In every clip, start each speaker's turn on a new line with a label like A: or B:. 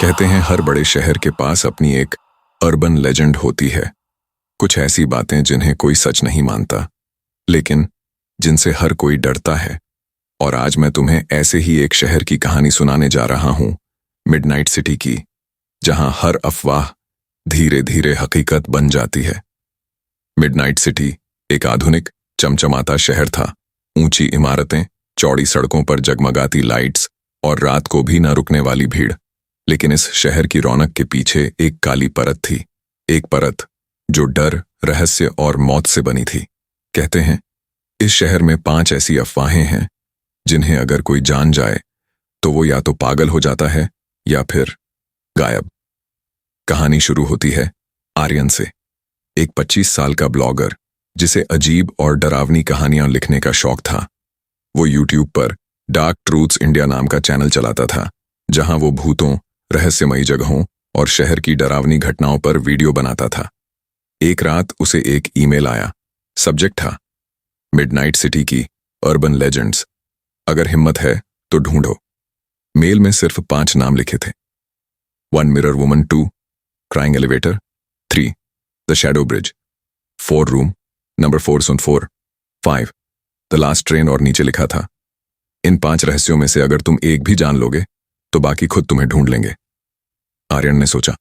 A: कहते हैं हर बड़े शहर के पास अपनी एक अर्बन लेजेंड होती है। कुछ ऐसी बातें जिन्हें कोई सच नहीं मानता, लेकिन जिनसे हर कोई डरता है। और आज मैं तुम्हें ऐसे ही एक शहर की कहानी सुनाने जा रहा हूं, मिडनाइट सिटी की, जहां हर अफवाह धीरे धीरे हकीकत बन जाती है। मिडनाइट सिटी एक आधुनिक चमचमाता शहर था। ऊंची इमारतें, चौड़ी सड़कों पर जगमगाती लाइट्स और रात को भी न रुकने वाली भीड़। लेकिन इस शहर की रौनक के पीछे एक काली परत थी, एक परत जो डर, रहस्य और मौत से बनी थी। कहते हैं इस शहर में 5 ऐसी अफवाहें हैं जिन्हें अगर कोई जान जाए तो वो या तो पागल हो जाता है या फिर गायब। कहानी शुरू होती है आर्यन से, एक 25 साल का ब्लॉगर जिसे अजीब और डरावनी कहानियां लिखने का शौक था। वो यूट्यूब पर डार्क ट्रूथ्स इंडिया नाम का चैनल चलाता था, जहां वो भूतों, रहस्यमयी जगहों और शहर की डरावनी घटनाओं पर वीडियो बनाता था। एक रात उसे एक ईमेल आया। सब्जेक्ट था मिडनाइट सिटी की अर्बन लेजेंड्स, अगर हिम्मत है तो ढूंढो। मेल में सिर्फ 5 नाम लिखे थे। 1 mirror woman, 2 crying elevator, 3 the shadow bridge, 4 room number 404, 5 the last train, और नीचे लिखा था इन 5 रहस्यों में से अगर तुम एक भी जान लोगे तो बाकी खुद तुम्हें ढूंढ लेंगे। आर्यन ने सोचा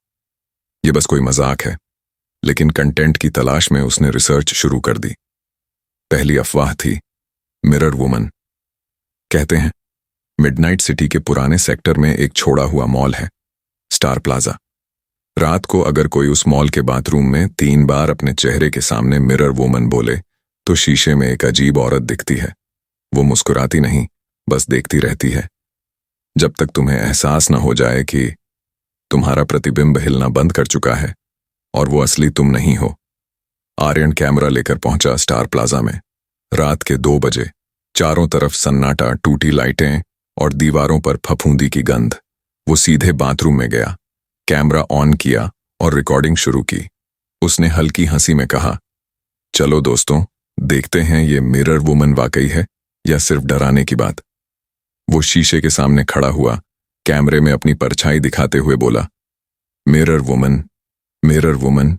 A: ये बस कोई मजाक है, लेकिन कंटेंट की तलाश में उसने रिसर्च शुरू कर दी। पहली अफवाह थी मिरर वुमन। कहते हैं मिडनाइट सिटी के पुराने सेक्टर में एक छोड़ा हुआ मॉल है, स्टार प्लाजा। रात को अगर कोई उस मॉल के बाथरूम में 3 बार अपने चेहरे के सामने मिरर वुमन बोले तो शीशे में एक अजीब औरत दिखती है। वो मुस्कुराती नहीं, बस देखती रहती है, जब तक तुम्हें एहसास न हो जाए कि तुम्हारा प्रतिबिंब हिलना बंद कर चुका है और वो असली तुम नहीं हो। आर्यन कैमरा लेकर पहुंचा स्टार प्लाजा में। रात के 2 बजे, चारों तरफ सन्नाटा, टूटी लाइटें और दीवारों पर फफूंदी की गंध। वो सीधे बाथरूम में गया, कैमरा ऑन किया और रिकॉर्डिंग शुरू की। उसने हल्की हंसी में कहा, चलो दोस्तों, देखते हैं ये मिरर वुमन वाकई है या सिर्फ डराने की बात। वो शीशे के सामने खड़ा हुआ, कैमरे में अपनी परछाई दिखाते हुए बोला, mirror woman, mirror woman,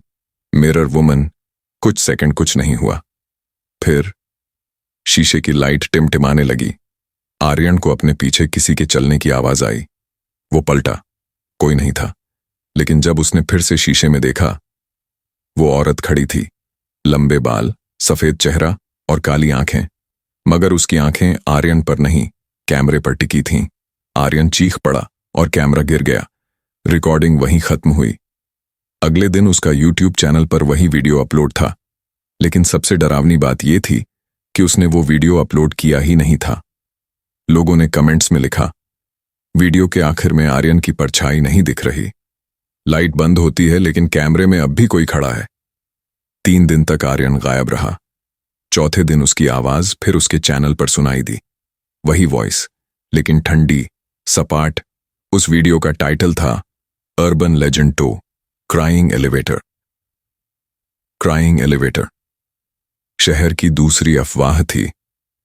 A: mirror woman. कुछ सेकंड कुछ नहीं हुआ। फिर शीशे की लाइट टिमटिमाने लगी। आर्यन को अपने पीछे किसी के चलने की आवाज आई। वो पलटा, कोई नहीं था। लेकिन जब उसने फिर से शीशे में देखा, वो औरत खड़ी थी, लंबे बाल, सफेद चेहरा और काली आंखें। मगर उसकी आंखें आर्यन पर नहीं, कैमरे पर टिकी थीं। आर्यन चीख पड़ा और कैमरा गिर गया। रिकॉर्डिंग वहीं खत्म हुई। अगले दिन उसका यूट्यूब चैनल पर वही वीडियो अपलोड था, लेकिन सबसे डरावनी बात यह थी कि उसने वो वीडियो अपलोड किया ही नहीं था। लोगों ने कमेंट्स में लिखा, वीडियो के आखिर में आर्यन की परछाई नहीं दिख रही, लाइट बंद होती है लेकिन कैमरे में अब भी कोई खड़ा है। 3 दिन तक आर्यन गायब रहा। चौथे दिन उसकी आवाज फिर उसके चैनल पर सुनाई दी, वही वॉइस, लेकिन ठंडी, सपाट। उस वीडियो का टाइटल था urban legend 2 crying elevator. Crying elevator शहर की दूसरी अफवाह थी।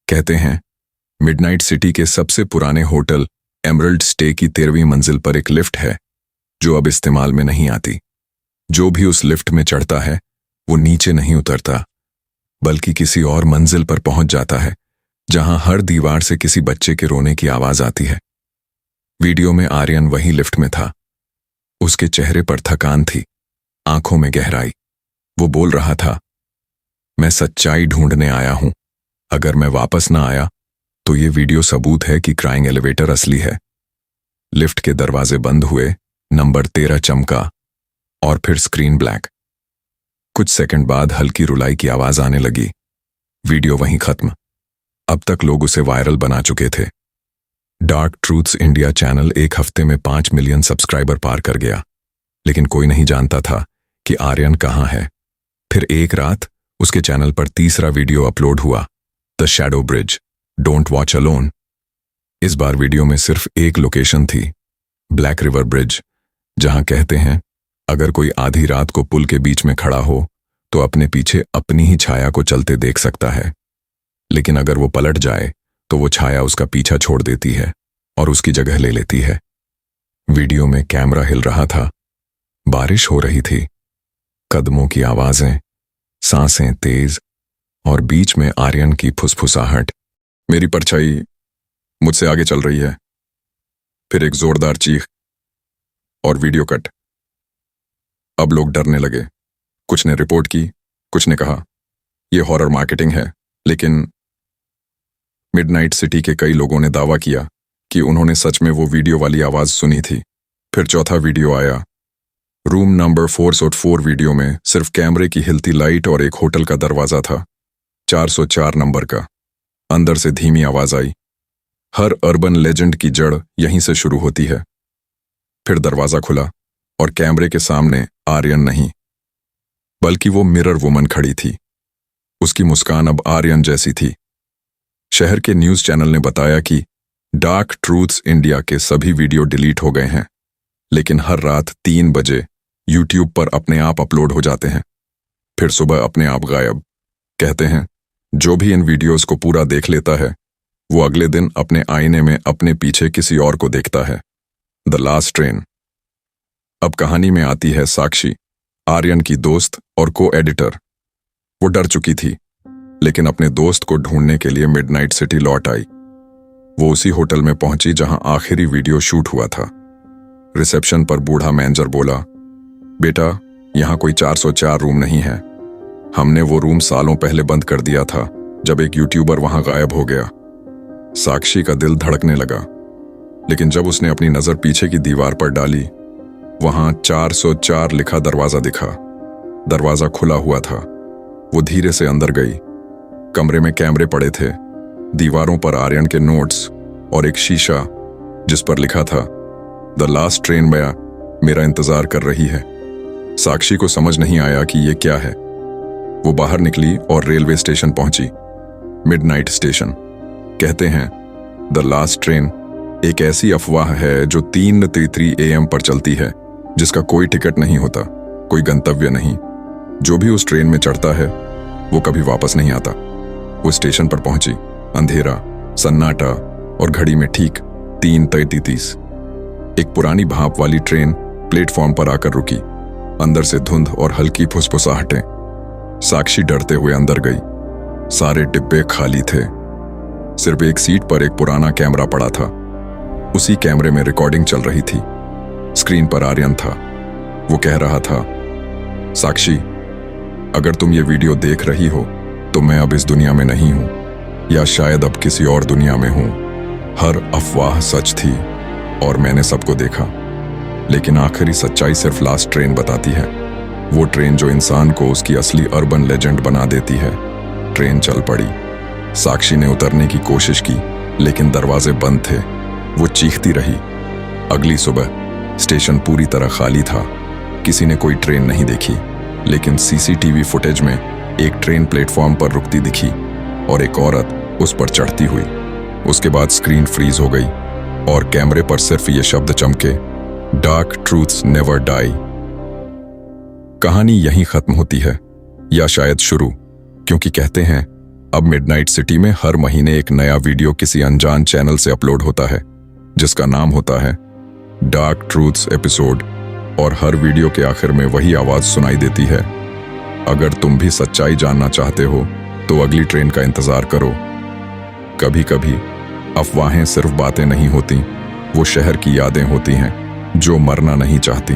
A: कहते हैं मिडनाइट सिटी के सबसे पुराने होटल एमरल्ड स्टे की 13वीं मंजिल पर एक लिफ्ट है जो अब इस्तेमाल में नहीं आती। जो भी उस लिफ्ट में चढ़ता है वो नीचे नहीं उतरता, बल्कि किसी और मंजिल पर पहुंच जाता है जहां हर दीवार से किसी बच्चे के रोने की आवाज आती है। वीडियो में आर्यन वही लिफ्ट में था। उसके चेहरे पर थकान थी, आंखों में गहराई। वो बोल रहा था, मैं सच्चाई ढूंढने आया हूं। अगर मैं वापस ना आया तो ये वीडियो सबूत है कि क्राइंग एलिवेटर असली है। लिफ्ट के दरवाजे बंद हुए, नंबर 13 चमका और फिर स्क्रीन ब्लैक। कुछ सेकंड बाद हल्की रुलाई की आवाज आने लगी। वीडियो वहीं खत्म। अब तक लोग उसे वायरल बना चुके थे। डार्क ट्रूथ्स इंडिया चैनल 1 हफ्ते में 5 मिलियन सब्सक्राइबर पार कर गया, लेकिन कोई नहीं जानता था कि आर्यन कहां है। फिर एक रात उसके चैनल पर तीसरा वीडियो अपलोड हुआ, the shadow bridge, don't watch alone. इस बार वीडियो में सिर्फ एक लोकेशन थी, ब्लैक रिवर ब्रिज, जहां कहते हैं अगर कोई आधी रात को पुल के बीच में खड़ा हो तो अपने पीछे अपनी ही छाया को चलते देख सकता है, लेकिन अगर वो पलट जाए तो वो छाया उसका पीछा छोड़ देती है और उसकी जगह ले लेती है। वीडियो में कैमरा हिल रहा था, बारिश हो रही थी, कदमों की आवाजें, सांसें तेज और बीच में आर्यन की फुसफुसाहट। मेरी परछाई मुझसे आगे चल रही है। फिर एक जोरदार चीख और वीडियो कट। अब लोग डरने लगे। कुछ ने रिपोर्ट की, कुछ ने कहा यह हॉरर मार्केटिंग है, लेकिन मिडनाइट सिटी के कई लोगों ने दावा किया कि उन्होंने सच में वो वीडियो वाली आवाज सुनी थी। फिर चौथा वीडियो आया। रूम नंबर 404 वीडियो में सिर्फ कैमरे की हिलती लाइट और एक होटल का दरवाजा था, 404 नंबर का। अंदर से धीमी आवाज आई, हर अर्बन लेजेंड की जड़ यहीं से शुरू होती है। फिर दरवाजा खुला और कैमरे के सामने आर्यन नहीं, बल्कि वो मिरर वुमन खड़ी थी। उसकी मुस्कान अब आर्यन जैसी थी। शहर के न्यूज चैनल ने बताया कि डार्क ट्रूथ्स इंडिया के सभी वीडियो डिलीट हो गए हैं, लेकिन हर रात 3 बजे यूट्यूब पर अपने आप अपलोड हो जाते हैं, फिर सुबह अपने आप गायब। कहते हैं जो भी इन वीडियोस को पूरा देख लेता है वो अगले दिन अपने आईने में अपने पीछे किसी और को देखता है। The last train. अब कहानी में आती है साक्षी, आर्यन की दोस्त और को एडिटर। वो डर चुकी थी, लेकिन अपने दोस्त को ढूंढने के लिए मिडनाइट सिटी लौट आई। वो उसी होटल में पहुंची जहां आखिरी वीडियो शूट हुआ था। रिसेप्शन पर बूढ़ा मैनेजर बोला, बेटा यहां कोई 404 रूम नहीं है। हमने वो रूम सालों पहले बंद कर दिया था जब एक यूट्यूबर वहां गायब हो गया। साक्षी का दिल धड़कने लगा, लेकिन जब उसने अपनी नजर पीछे की दीवार पर डाली, वहां 404 लिखा दरवाजा दिखा। दरवाजा खुला हुआ था। वो धीरे से अंदर गई। कमरे में कैमरे पड़े थे, दीवारों पर आर्यन के नोट्स और एक शीशा जिस पर लिखा था द लास्ट ट्रेन मेरा इंतजार कर रही है। साक्षी को समझ नहीं आया कि ये क्या है। वो बाहर निकली और रेलवे स्टेशन पहुंची, मिडनाइट स्टेशन। कहते हैं द लास्ट ट्रेन एक ऐसी अफवाह है जो 3:33 AM पर चलती है, जिसका कोई टिकट नहीं होता, कोई गंतव्य नहीं। जो भी उस ट्रेन में चढ़ता है वो कभी वापस नहीं आता। वो स्टेशन पर पहुंची, अंधेरा, सन्नाटा और घड़ी में ठीक 3:33। एक पुरानी भाप वाली ट्रेन प्लेटफॉर्म पर आकर रुकी। अंदर से धुंध और हल्की फुसफुसाहटें। साक्षी डरते हुए अंदर गई। सारे डिब्बे खाली थे। सिर्फ एक सीट पर एक पुराना कैमरा पड़ा था। उसी कैमरे में रिकॉर्डिंग चल रही थी। स्क्रीन पर आर्यन था। वो कह रहा था, साक्षी अगर तुम ये वीडियो देख रही हो तो मैं अब इस दुनिया में नहीं हूं, या शायद अब किसी और दुनिया में हूं। हर अफवाह सच थी और मैंने सबको देखा, लेकिन आखिरी सच्चाई सिर्फ लास्ट ट्रेन बताती है। वो ट्रेन जो इंसान को उसकी असली अर्बन लेजेंड बना देती है। ट्रेन चल पड़ी। साक्षी ने उतरने की कोशिश की, लेकिन दरवाजे बंद थे। वो चीखती रही। अगली सुबह स्टेशन पूरी तरह खाली था। किसी ने कोई ट्रेन नहीं देखी, लेकिन सीसीटीवी फुटेज में एक ट्रेन प्लेटफॉर्म पर रुकती दिखी और एक औरत उस पर चढ़ती हुई। उसके बाद स्क्रीन फ्रीज हो गई और कैमरे पर सिर्फ ये शब्द चमके, डार्क ट्रूथ्स नेवर डाई। कहानी यहीं खत्म होती है, या शायद शुरू, क्योंकि कहते हैं अब मिडनाइट सिटी में हर महीने एक नया वीडियो किसी अनजान चैनल से अपलोड होता है, जिसका नाम होता है डार्क ट्रूथ्स एपिसोड, और हर वीडियो के आखिर में वही आवाज सुनाई देती है, अगर तुम भी सच्चाई जानना चाहते हो तो अगली ट्रेन का इंतजार करो। कभी कभी अफवाहें सिर्फ बातें नहीं होती, वो शहर की यादें होती हैं जो मरना नहीं चाहती।